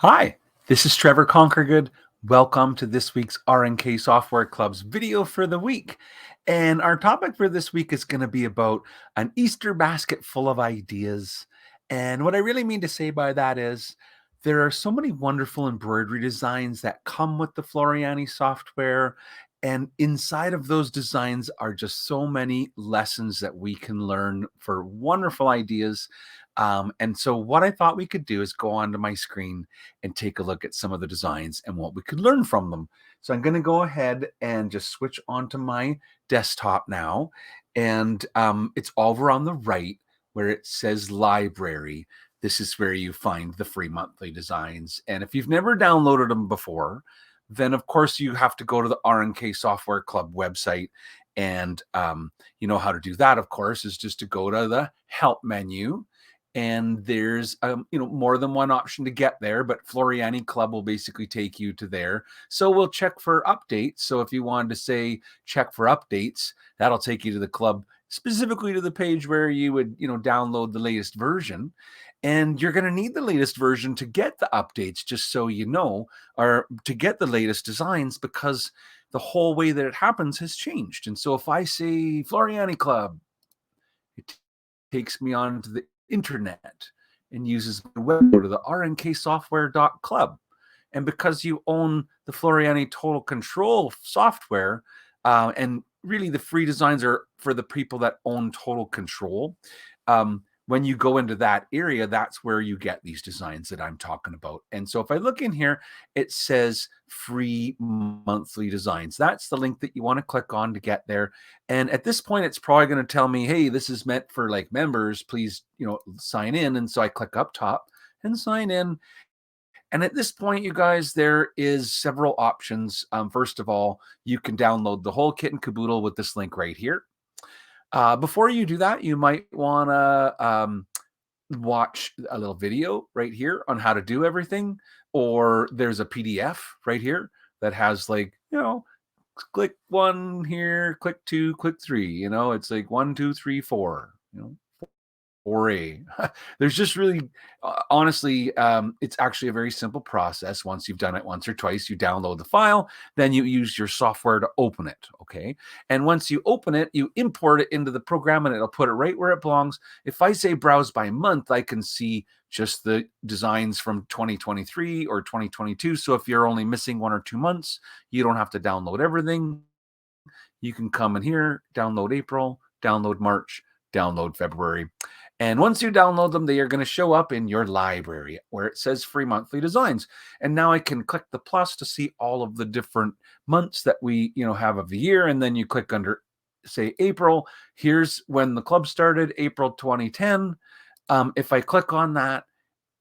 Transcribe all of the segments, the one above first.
Hi, this is Trevor Conquergood. Welcome to this week's RNK Software Club's video for the week. And our topic for this week is going to be about an Easter basket full of ideas. And what I really mean to say by that is there are so many wonderful embroidery designs that come with the Floriani software. And inside of those designs are just so many lessons that we can learn for wonderful ideas. And so what I thought we could do is go onto my screen and take a look at some of the designs and what we could learn from them. So I'm going to go ahead and just switch onto my desktop now. And it's over on the right where it says library. This is where you find the free monthly designs. And if you've never downloaded them before, then of course you have to go to the RNK Software Club website. And you know how to do that, of course, is just to go to the help menu. And there's more than one option to get there, but Floriani Club will basically take you to there. So we'll check for updates. So if you wanted to say check for updates, that'll take you to the club, specifically to the page where you would download the latest version. And you're going to need the latest version to get the updates, just so you know, or to get the latest designs, because the whole way that it happens has changed. And so if I say Floriani Club, it takes me on to the internet and uses the web, go to the rnksoftware.club. And because you own the Floriani Total Control software, and really the free designs are for the people that own total control, when you go into that area, that's where you get these designs that I'm talking about. And so if I look in here, it says free monthly designs. That's the link that you want to click on to get there. And at this point, it's probably going to tell me, hey, this is meant for like members. Please, sign in. And so I click up top and sign in. And at this point, you guys, there is several options. First of all, you can download the whole kit and caboodle with this link right here. Before you do that, you might want to watch a little video right here on how to do everything, or there's a PDF right here that has click one here, click two, click three. It's like 1, 2, 3, 4. 4A. There's just really, honestly, it's actually a very simple process. Once you've done it once or twice, you download the file, then you use your software to open it, okay? And once you open it, you import it into the program and it'll put it right where it belongs. If I say browse by month, I can see just the designs from 2023 or 2022. So if you're only missing 1 or 2 months, you don't have to download everything. You can come in here, download April, download March, download February. And once you download them, they are going to show up in your library where it says free monthly designs. And now I can click the plus to see all of the different months that we, have of the year. And then you click under, say, April. Here's when the club started, April 2010. If I click on that,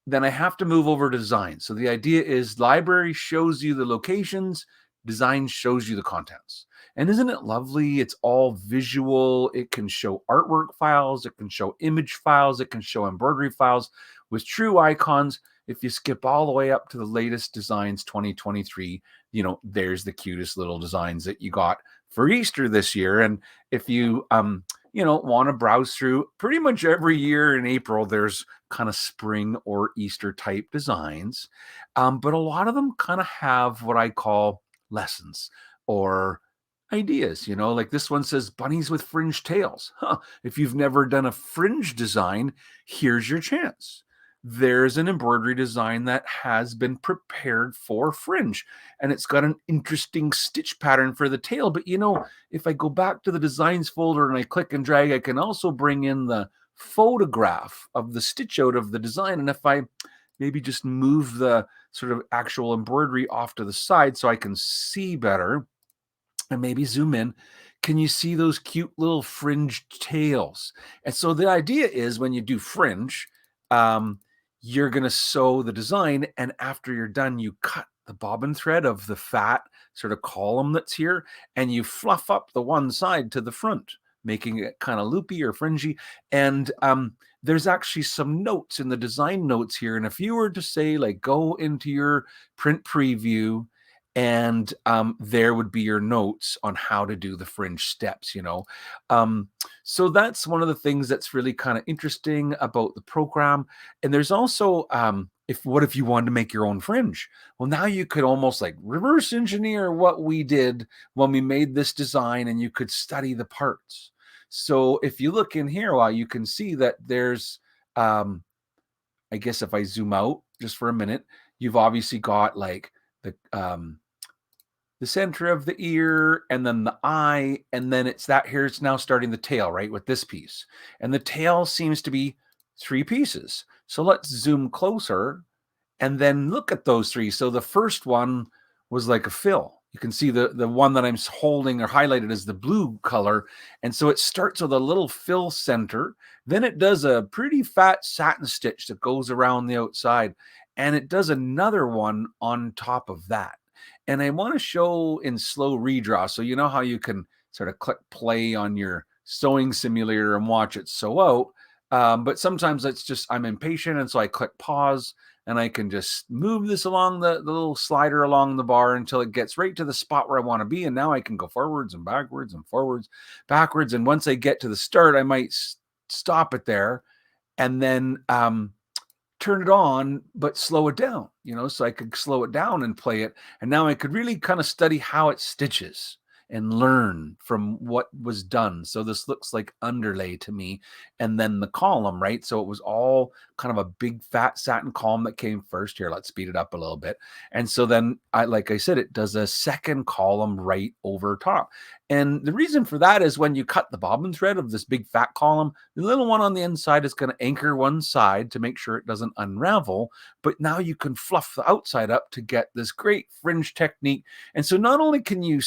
then I have to move over to design. So the idea is library shows you the locations, design shows you the contents. And isn't it lovely? It's all visual. It can show artwork files. It can show image files. It can show embroidery files with true icons. If you skip all the way up to the latest designs 2023, there's the cutest little designs that you got for Easter this year. And if you, want to browse through pretty much every year in April, there's kind of spring or Easter type designs. But a lot of them kind of have what I call lessons or ideas, like this one says bunnies with fringe tails. If you've never done a fringe design, here's your chance. There's an embroidery design that has been prepared for fringe, and it's got an interesting stitch pattern for the tail. But if I go back to the designs folder and I click and drag, I can also bring in the photograph of the stitch out of the design. And if I maybe just move the sort of actual embroidery off to the side so I can see better, and maybe zoom in, can you see those cute little fringe tails? And so the idea is when you do fringe, you're going to sew the design, and after you're done, you cut the bobbin thread of the fat sort of column that's here, and you fluff up the one side to the front, making it kind of loopy or fringy. And there's actually some notes in the design notes here. And if you were to say, like, go into your print preview, and there would be your notes on how to do the fringe steps, so that's one of the things that's really kind of interesting about the program. And there's also, what if you wanted to make your own fringe? Well, now you could almost like reverse engineer what we did when we made this design, and you could study the parts. So if you look in here, well, you can see that there's, I guess if I zoom out just for a minute, you've obviously got like the center of the ear, and then the eye, and then it's that here. It's now starting the tail, right, with this piece. And the tail seems to be 3 pieces. So let's zoom closer and then look at those 3. So the first one was like a fill. You can see the one that I'm holding or highlighted is the blue color. And so it starts with a little fill center. Then it does a pretty fat satin stitch that goes around the outside. And it does another one on top of that. And I want to show in slow redraw. So you know how you can sort of click play on your sewing simulator and watch it sew out. But sometimes it's just, I'm impatient. And so I click pause, and I can just move this along the little slider along the bar until it gets right to the spot where I want to be. And now I can go forwards and backwards and forwards, backwards. And once I get to the start, I might stop it there and then turn it on, but slow it down, so I could slow it down and play it. And now I could really kind of study how it stitches and learn from what was done. So this looks like underlay to me. And then the column, right? So it was all kind of a big fat satin column that came first. Here, let's speed it up a little bit. And so then like I said, it does a second column right over top. And the reason for that is when you cut the bobbin thread of this big fat column, the little one on the inside is going to anchor one side to make sure it doesn't unravel. But now you can fluff the outside up to get this great fringe technique. And so not only can you,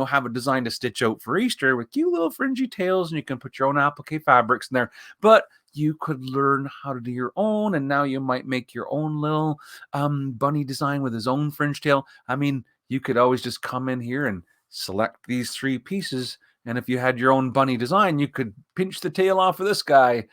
have a design to stitch out for Easter with cute little fringy tails, and you can put your own applique fabrics in there, but you could learn how to do your own. And now you might make your own little bunny design with his own fringe tail. I mean, you could always just come in here and select these 3 pieces. And if you had your own bunny design, you could pinch the tail off of this guy,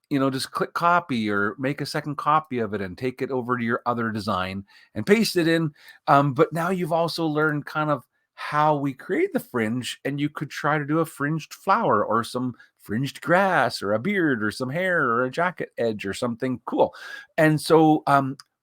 just click copy or make a second copy of it and take it over to your other design and paste it in. But now you've also learned kind of how we create the fringe, and you could try to do a fringed flower or some fringed grass or a beard or some hair or a jacket edge or something cool. And so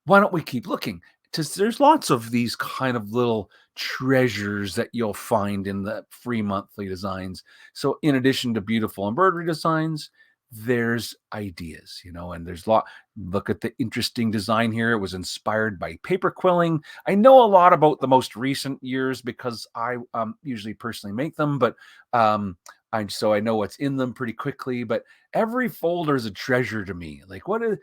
why don't we keep looking? Because there's lots of these kind of little treasures that you'll find in the free monthly designs. So in addition to beautiful embroidery designs, there's ideas, and there's look at the interesting design here. It was inspired by paper quilling. I know a lot about the most recent years because I usually personally make them, but so I know what's in them pretty quickly. But every folder is a treasure to me. Like, what are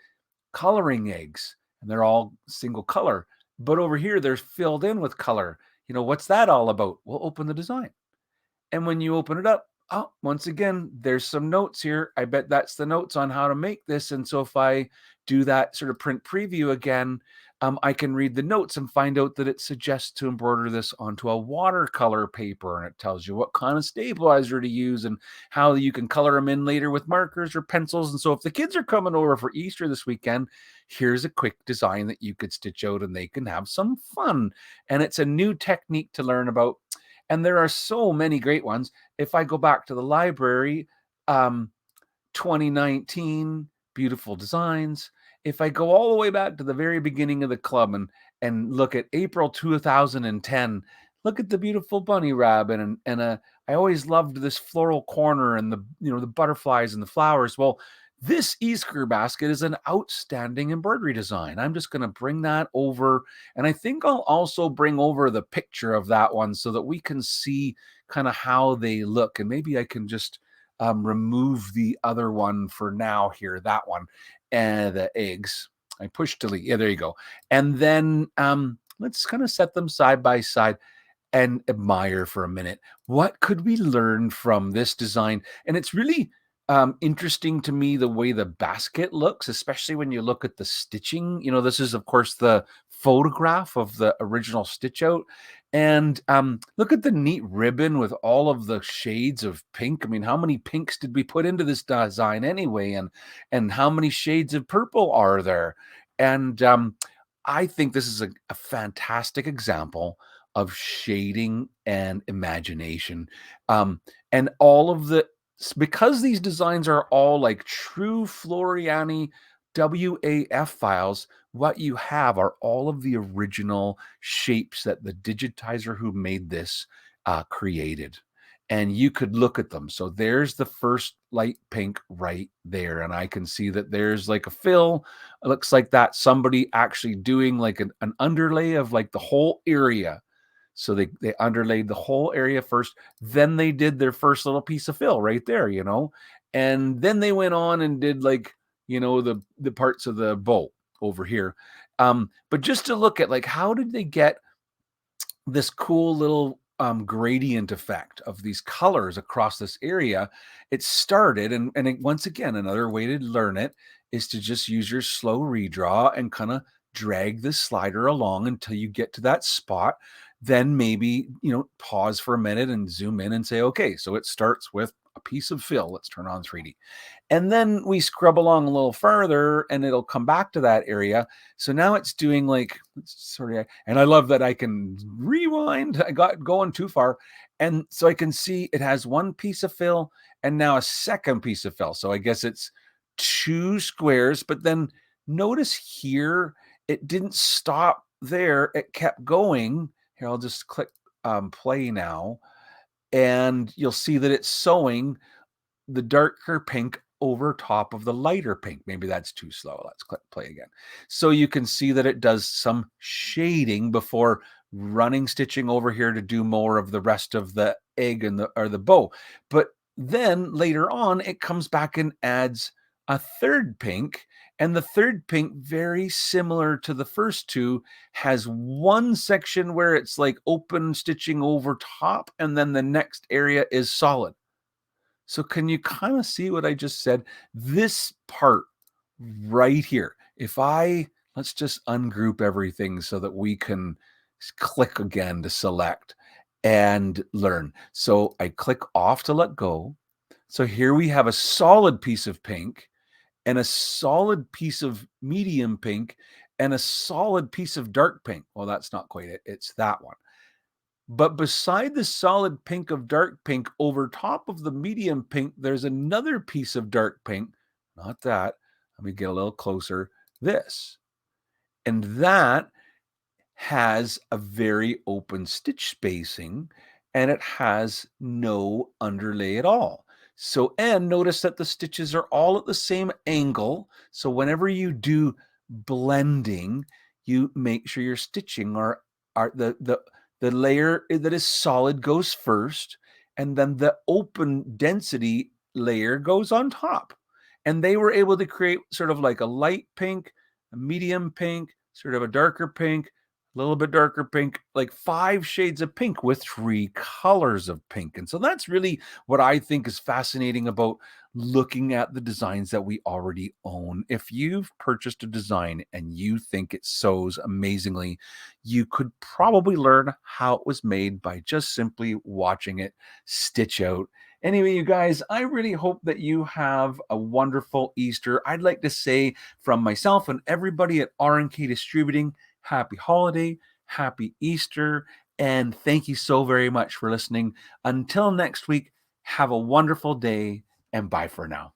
coloring eggs? And they're all single color, but over here they're filled in with color. What's that all about? We'll open the design. And when you open it up, once again, there's some notes here. I bet that's the notes on how to make this. And so if I do that sort of print preview again, I can read the notes and find out that it suggests to embroider this onto a watercolor paper. And it tells you what kind of stabilizer to use and how you can color them in later with markers or pencils. And so if the kids are coming over for Easter this weekend, here's a quick design that you could stitch out and they can have some fun. And it's a new technique to learn about. And there are so many great ones. If I go back to the library, 2019, beautiful designs. If I go all the way back to the very beginning of the club and look at April 2010, look at the beautiful bunny rabbit. And I always loved this floral corner and the butterflies and the flowers. Well, this Easter basket is an outstanding embroidery design. I'm just going to bring that over. And I think I'll also bring over the picture of that one so that we can see kind of how they look. And maybe I can just remove the other one for now here, that one, and the eggs. I push delete. Yeah, there you go. And then let's kind of set them side by side and admire for a minute. What could we learn from this design? And it's really interesting to me the way the basket looks, especially when you look at the stitching. This is, of course, the photograph of the original stitch out. And look at the neat ribbon with all of the shades of pink. I mean, how many pinks did we put into this design anyway? And how many shades of purple are there? And I think this is a fantastic example of shading and imagination. And all of because these designs are all like true Floriani WAF files, what you have are all of the original shapes that the digitizer who made this created. And you could look at them. So there's the first light pink right there. And I can see that there's like a fill. It looks like that somebody actually doing like an underlay of like the whole area. So they underlaid the whole area first. Then they did their first little piece of fill right there, and then they went on and did like, the parts of the bow over here. But just to look at like, how did they get this cool little gradient effect of these colors across this area? It started, and once again, another way to learn it is to just use your slow redraw and kind of drag the slider along until you get to that spot. Then maybe, pause for a minute and zoom in and say, okay, so it starts with a piece of fill. Let's turn on 3D. And then we scrub along a little further and it'll come back to that area. So now it's doing like, sorry, and I love that I can rewind. I got going too far. And so I can see it has one piece of fill and now a second piece of fill. So I guess it's two squares, but then notice here, it didn't stop there. It kept going. Here, I'll just click play now. And you'll see that it's sewing the darker pink over top of the lighter pink. Maybe that's too slow. Let's click play again. So you can see that it does some shading before running stitching over here to do more of the rest of the egg or the bow. But then later on, it comes back and adds a third pink. And the third pink, very similar to the first two, has one section where it's like open stitching over top, and then the next area is solid. So can you kind of see what I just said? This part right here, let's just ungroup everything so that we can click again to select and learn. So I click off to let go. So here we have a solid piece of pink and a solid piece of medium pink and a solid piece of dark pink. Well, that's not quite it. It's that one. But beside the solid pink of dark pink, over top of the medium pink, there's another piece of dark pink. Not that. Let me get a little closer. This. And that has a very open stitch spacing, and it has no underlay at all. So, and notice that the stitches are all at the same angle. So whenever you do blending, you make sure your stitching are the layer that is solid goes first, and then the open density layer goes on top. And they were able to create sort of like a light pink, a medium pink, sort of a darker pink, a little bit darker pink, like 5 shades of pink with 3 colors of pink. And so that's really what I think is fascinating about looking at the designs that we already own. If you've purchased a design and you think it sews amazingly, you could probably learn how it was made by just simply watching it stitch out. Anyway, you guys, I really hope that you have a wonderful Easter. I'd like to say from myself and everybody at R&K Distributing, happy holiday, happy Easter, and thank you so very much for listening. Until next week, have a wonderful day, and bye for now.